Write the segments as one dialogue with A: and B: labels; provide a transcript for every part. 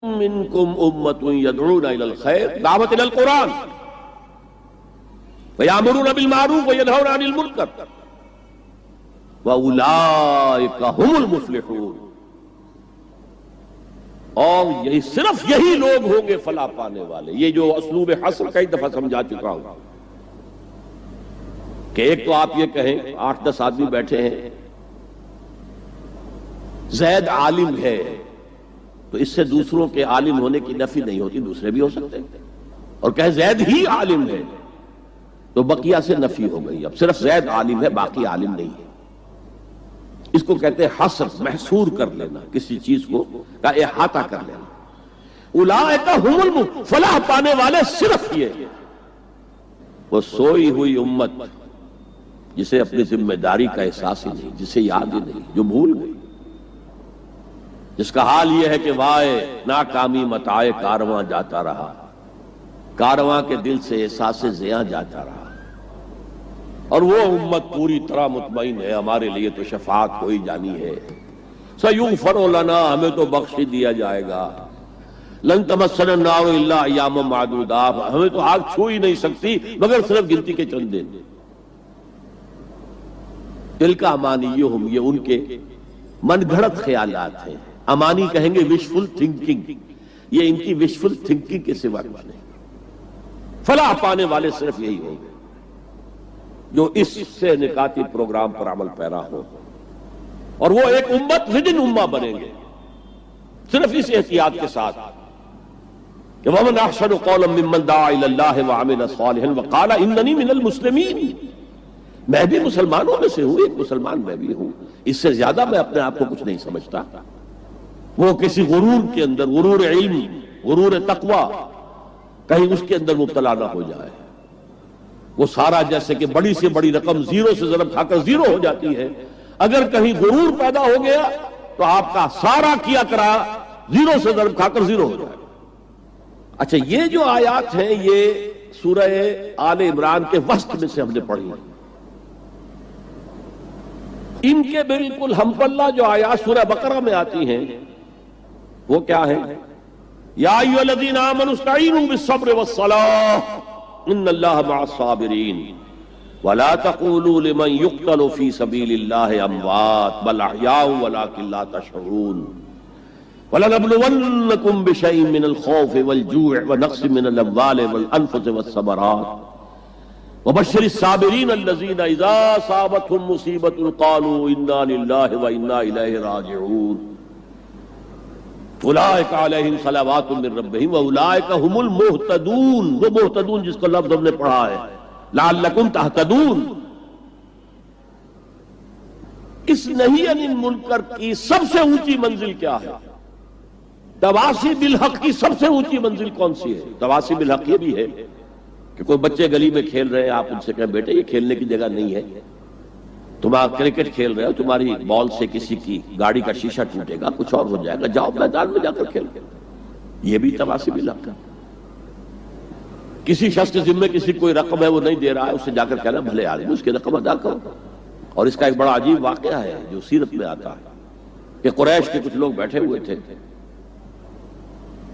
A: منکم امۃ یدعون الی الخیر دعوت الی القرآن ویأمرون بالمعروف وینہون عن المنکر واولئک هم المفلحون، اور یہی صرف یہی لوگ ہوں گے فلاح پانے والے۔ یہ جو اسلوب حصر کئی دفعہ سمجھا چکا ہوں کہ ایک تو آپ یہ کہیں 8-10 آدمی بیٹھے ہیں، زید عالم ہے تو اس سے دوسروں کے عالم ہونے کی نفی نہیں ہوتی، دوسرے بھی ہو سکتے ہیں، اور کہیں زید ہی عالم ہے تو بقیہ سے نفی ہو گئی، اب صرف زید عالم ہے باقی عالم نہیں ہے۔ اس کو کہتے ہیں حصر، محصور کر لینا، کسی چیز کو کا احاطہ کر لینا۔ اولئک هم المفلحون، فلاح پانے والے صرف یہ، وہ سوئی ہوئی امت جسے اپنی ذمہ داری کا احساس ہی نہیں، جسے یاد ہی نہیں، جو بھول گئی، جس کا حال یہ ہے کہ وائے ناکامی متاع کارواں جاتا رہا، کارواں کے دل سے احساس زیاں جاتا رہا، اور وہ امت پوری طرح مطمئن ہے ہمارے لیے تو شفاعت ہو ہی جانی ہے، سیغفر لنا، ہمیں تو بخش دیا جائے گا، لن تمسنا النار الا ایاما معدودات، ہمیں تو آگ چھو ہی نہیں سکتی مگر صرف گنتی کے چند دن۔ تلک امانیہم، یہ ان کے من گھڑت خیالات ہیں، امانی کہیں گے وشفل تھنکنگ، یہ ان کی وشفل تھنکنگ کے سوا کچھ نہیں۔ فلاح پانے والے صرف یہی ہوں گے جو اس سے نکاتی پروگرام پر عمل پیرا ہو، اور وہ ایک امت ودن امہ بنیں گے صرف اس احتیاط کے ساتھ کہ وَمَنْ أَحْسَنُ قَوْلًا مِّمَّنْ دَعَا إِلَى اللَّهِ وَعَمِلَ صَالِحًا وَقَالَ إِنَّنِي مِنَ الْمُسْلِمِينَ، میں بھی مسلمانوں میں سے ہوں، ایک مسلمان میں بھی ہوں، اس سے زیادہ میں اپنے آپ کو کچھ نہیں سمجھتا۔ وہ کسی غرور کے اندر، غرور علم، غرور تقوی، کہیں اس کے اندر مبتلا نہ ہو جائے۔ وہ سارا جیسے کہ بڑی سے بڑی رقم زیرو سے ضرب کھا کر زیرو ہو جاتی ہے، اگر کہیں غرور پیدا ہو گیا تو آپ کا سارا کیا کرا زیرو سے ضرب کھا کر زیرو ہو جائے۔ اچھا، یہ جو آیات ہیں یہ سورہ آل عمران کے وسط میں سے ہم نے پڑھی ہیں، ان کے بالکل ہم پلہ جو آیات سورہ بقرہ میں آتی ہیں وہ کیا ہے؟ یا ایھا الذین آمنوا استعینوا بالصبر والصلاۃ ان اللہ مع الصابرین ولا تقولوا لمن يقتل في سبيل الله اموات بل احیاء ولكن لا تشعرون وَلَنَبْلُوَنَّكُمْ بِشَيْءٍ مِّنَ الْخَوْفِ وَالْجُوعِ وَنَقْصٍ مِّنَ الْأَمْوَالِ وَالْأَنفُسِ وَالثَّمَرَاتِ وَبَشِّرِ الصَّابِرِينَ الَّذِينَ إِذَا أَصَابَتْهُمْ مُصِيبَةٌ قَالُوا إِنَّا لِلَّهِ وَإِنَّا إِلَيْهِ رَاجِعُونَ أُولَٰئِكَ عَلَيْهِمْ صَلَوَاتٌ مِّن رَّبِّهِمْ وَأُولَٰئِكَ هُمُ الْمُهْتَدُونَ، وہ محتدون جس کا لفظ ہم نے پڑھا ہے لَعَلَّكُمْ تَهْتَدُونَ۔ اس نہی عن المنکر کی سب سے اونچی منزل کیا ہے؟ تواصی بالحق کی سب سے اونچی منزل کون سی ہے؟ تواصی بالحق یہ بھی ہے کہ کوئی بچے گلی میں کھیل رہے ہیں، آپ ان سے کہیں بیٹے یہ کھیلنے کی جگہ نہیں ہے، تم کرکٹ کھیل رہے ہو، تمہاری بال سے کسی کی گاڑی کا شیشہ ٹوٹے گا، کچھ اور ہو جائے گا، جاؤ میدان میں جا کر کھیل۔ یہ بھی تواصی بالحق ہے۔ کسی شخص کے ذمے کسی کوئی رقم ہے وہ نہیں دے رہا ہے، اس سے جا کر کہنا بھلے آدمی اس کی رقم ادا کرو۔ اور اس کا ایک بڑا عجیب واقعہ ہے جو سیرت میں آتا ہے کہ قریش کے کچھ لوگ بیٹھے ہوئے تھے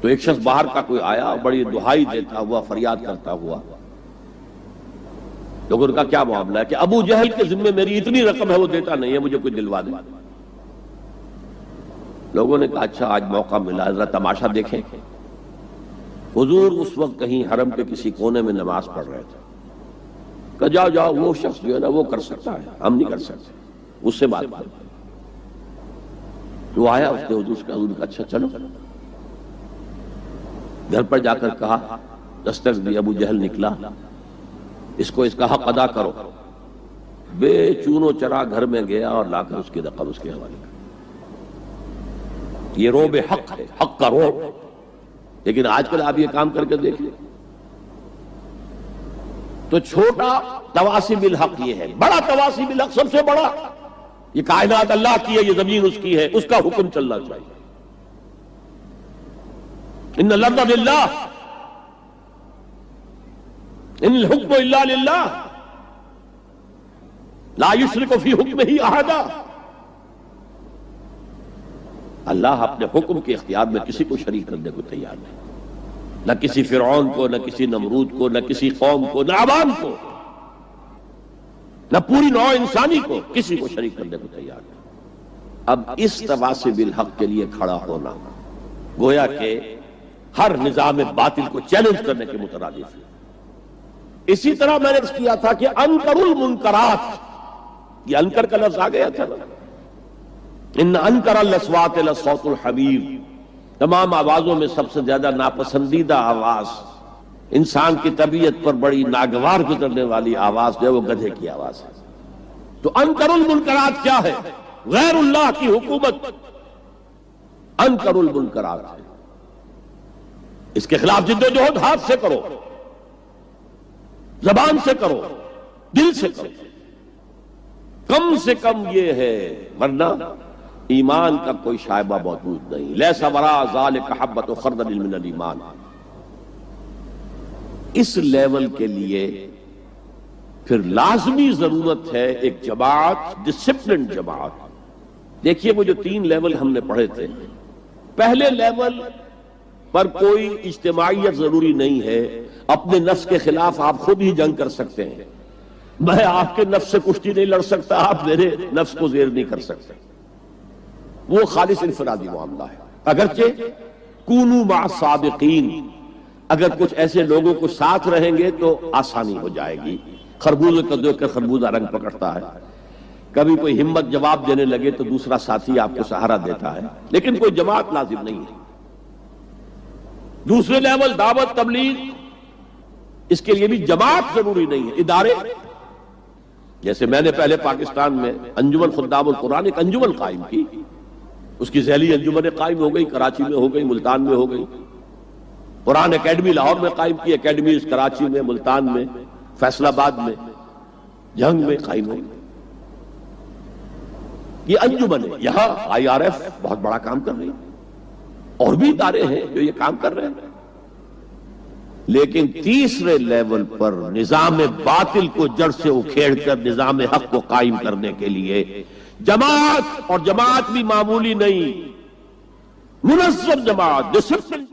A: تو ایک شخص باہر کا کوئی آیا، بڑی دہائی دیتا ہوا، فریاد کرتا ہوا۔ لوگوں کا کیا معاملہ ہے کہ ابو جہل کے ذمے میری اتنی رقم ہے وہ دیتا نہیں ہے، مجھے کوئی دلوا دے۔ لوگوں نے کہا اچھا آج موقع ملا، ذرا تماشا دیکھیں۔ حضور اس وقت کہیں حرم کے کسی کونے میں نماز پڑھ رہے تھے، کہ جاؤ جاؤ وہ شخص جو ہے نا وہ کر سکتا ہے، ہم نہیں کر سکتے، اس سے بات کرو۔ وہ آیا، اس نے حضور کا اچھا چلو۔ گھر پر جا کر کہا، دستک دی، ابو جہل نکلا، اس کو اس کا حق ادا کرو۔ بے چون و چرا گھر میں گیا اور لا کر اس کی رقم اس کے حوالے کر۔ یہ روب حق ہے، حق کا روب۔ لیکن آج کل آپ یہ کام کر کے دیکھ لیں تو چھوٹا تواصی بالحق یہ ہے، بڑا تواصی بالحق سب سے بڑا، یہ کائنات اللہ کی ہے، یہ زمین اس کی ہے، اس کا حکم چلنا چاہیے۔ ان الارض للہ ان الحکم الا للہ لا یشرک فی حکمہ احدا، اللہ اپنے حکم کے اختیار میں کسی کو شریک کرنے کو تیار نہیں، نہ کسی فرعون کو، نہ کسی نمرود کو، نہ کسی قوم کو، نہ عوام کو، نہ پوری نوع انسانی کو، کسی کو شریک کرنے کو تیار نہیں۔ اب اس تواصب الحق کے لیے کھڑا ہونا گویا کہ ہر نظام باطل کو چیلنج کرنے کے مترادف ہے۔ اسی طرح میں نے عرض کیا تھا کہ انکر المنکرات، یہ انکر کا لفظ آ گیا تھا نا، ان انکر الاصوات لصوت الحمیر، تمام آوازوں میں سب سے زیادہ ناپسندیدہ آواز، انسان کی طبیعت پر بڑی ناگوار گزرنے والی آواز جو ہے وہ گدھے کی آواز ہے۔ تو انکر المنکرات کیا ہے؟ غیر اللہ کی حکومت انکر المنکرات ہے۔ اس کے خلاف جد و جہد ہاتھ سے کرو، زبان سے کرو، دل سے کرو، کم سے کم یہ ہے، ورنہ ایمان کا کوئی شائبہ موجود نہیں۔ لیس وراء ذالک حبۃ خردل من الایمان۔ اس لیول کے لیے پھر لازمی ضرورت ہے ایک جماعت، ڈسپلنڈ جماعت۔ دیکھیے وہ جو 3 لیول ہم نے پڑھے تھے، پہلے لیول پر کوئی اجتماعیت ضروری نہیں ہے، اپنے نفس کے خلاف آپ خود ہی جنگ کر سکتے ہیں، میں آپ کے نفس سے کشتی نہیں لڑ سکتا، آپ میرے نفس کو زیر نہیں کر سکتے، وہ خالص انفرادی معاملہ ہے۔ اگرچہ کونوا مع الصادقین، اگر کچھ ایسے لوگوں کو ساتھ رہیں گے تو آسانی ہو جائے گی۔ خربوزے کو دیکھ کر خربوزہ رنگ پکڑتا ہے، کبھی کوئی ہمت جواب دینے لگے تو دوسرا ساتھی آپ کو سہارا دیتا ہے، لیکن کوئی جماعت لازم نہیں ہے۔ دوسرے لیول دعوت تبلیغ، اس کے لیے بھی جماعت ضروری نہیں ہے، ادارے، جیسے میں نے پہلے پاکستان میں انجمن خدام القرآن ایک انجمن قائم کی، اس کی ذیلی انجمنیں قائم ہو گئی، کراچی میں ہو گئی، ملتان میں ہو گئی، قرآن اکیڈمی لاہور میں قائم کی، اکیڈمیز کراچی میں، ملتان میں، فیصل آباد میں، جھنگ میں قائم ہوئی، یہ انجمن ہے۔ یہاں آئی آر ایف بہت بڑا کام کر رہی ہے، اور بھی ادارے ہیں جو یہ کام کر رہے ہیں، لیکن تیسرے لیول پر نظام باطل کو جڑ سے اکھیڑ کر نظام حق کو قائم کرنے کے لیے جماعت، اور جماعت بھی معمولی نہیں، منظم جماعت، ڈسپلن